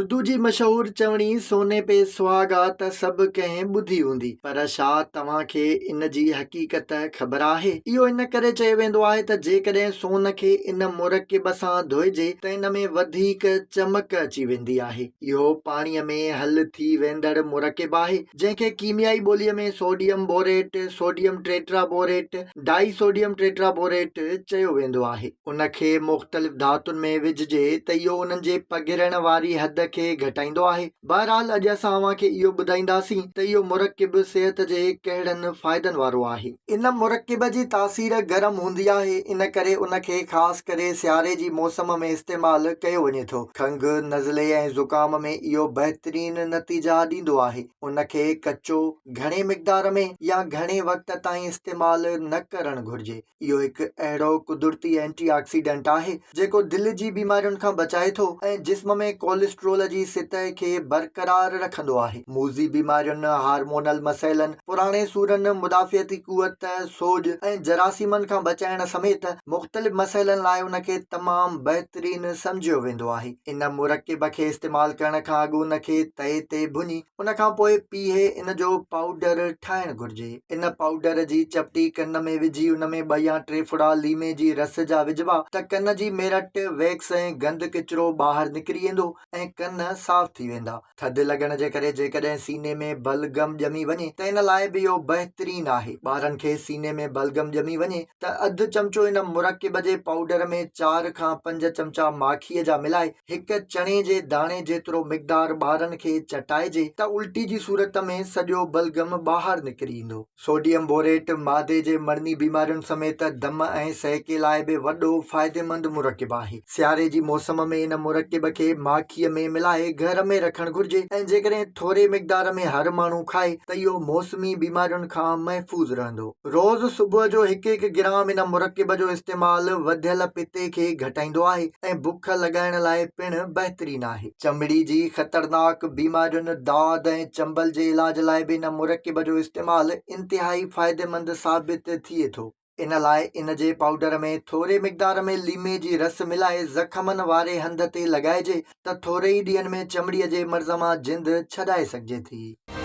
उर्दू जी मशहूर चवणी सोने पे सुहागा त सभु कंहिं ॿुधी हूंदी, पर छा तव्हांखे इन जी हक़ीक़त ख़बर आहे? इहो इन करे चयो वेंदो आहे त जेकॾहिं सोन खे इन मुरकिब सां धोइजे त इन में वधीक चमक अची वेंदी आहे। इहो पाणीअ में हल थी वेंदड़ मुरकिब आहे जंहिंखे कीमियाई ॿोलीअ में सोडियम बोरेट, सोडियम टेट्राबोरेट, डाई सोडियम टेट्राबोरेट चयो वेंदो आहे। उनखे मुख़्तलिफ़ धातुनि में विझिजे त इहो उन्हनि जे पघिरण वारी हद खे घटाईंदो आहे। बहरहाल अॼु असां अव्हांखे इहो ॿुधाईंदासीं त इहो मुरकिब सिहत जे कहिड़नि फ़ाइदनि वारो आहे। इन मुरकिब जी तासीर गरम हूंदी आहे, इन करे उनखे ख़ासि करे सियारे जी मौसम में इस्तेमालु कयो वञे थो। खंघि, नज़ले ऐं ज़ुकाम में इहो बहितरीन नतीजा ॾींदो आहे। उनखे कचो, घणे मिक़दार में या घणे वक़्त ताईं इस्तेमालु न करणु घुर्जे। इहो हिकु अहिड़ो कुदरती एंटीऑक्सीडेंट आहे जेको दिलि जी बीमारियुनि खां बचाए थो ऐं जिस्म में कोलेस्ट्रोल जी सतह खे बरक़रार रखंदो आहे। मूज़ी बीमारियुनि, हार्मोनल मसइलनि, पुराणे सूरनि, मुदाफ़ियती क़ुवत, सोज ऐं जरासीमनि खां बचाइण समेत मुख़्तलिफ़ मसइलनि लाइ उनखे तमामु बहितरीन सम्झियो वेंदो आहे। इन मुरकिब खे इस्तेमालु करण खां अॻु उनखे तए ते भुञी उन खां पोइ पीहे इन जो पाउडर ठाहिणु घुर्जे। इन पाउडर जी चपटी कन में विझी उन में 2 या 3 फुड़ा लीमे जी रस जा विझिबा त कन जी मेरठ, वैक्स ऐं गंद किचिरो ॿाहिरि निकिरी वेंदो ऐं कन साफ़ थी वेंदा। थधि लॻण जे करे जेकॾहिं सीने में बलगम ॼमी वञे त इन लाइ बि इहो बहितरीन आहे। ॿारनि खे सीने में बलगम ॼमी वञे त अधु चमचो इन मुरकिब जे पाउडर में 4 खां 5 चमचा माखीअ जा मिलाए हिकु चणे जे दाणे जेतिरो मिक़दार ॿारनि खे चटाइजे त उल्टी जी सूरत में सॼो बलगम ॿाहिरि निकिरी ईंदो। सोडियम बोरेट मादे जे मड़नी बीमारियुनि समेत दम ऐं सहके लाइ बि वॾो फ़ाइदेमंद मुरकिब आहे। सियारे जी मौसम में इन मुरकिब खे माखीअ में मिलाए घर में रखणु घुर्जे ऐं जेकॾहिं थोरे मिक़दार में हर माण्हू खाए त इहो मौसमी बीमारियुनि खां महफ़ूज़ रहंदो। रोज़ सुबुह जो 1-1 ग्राम इन मुरकिब जो इस्तेमालु वधियल पिते खे घटाईंदो आहे ऐं बुख लॻाइण लाइ पिणु बहितरीन आहे। चमड़ी जी ख़तरनाक बीमारियुनि, दाद ऐं चंबल जे इलाज लाइ बि इन मुरकिब जो इस्तेमालु इंतिहाई फ़ाइदेमंद साबित थिए थो। इन लाइ इन जे पाउडर में थोरे मिक़दार में लीमे जी रस मिलाए ज़ख़मनि वारे हंध ते लॻाइजे त थोरे ई ॾींहंनि में चमड़ीअ जे मर्ज़ मां जिंद छॾाए सघिजे थी।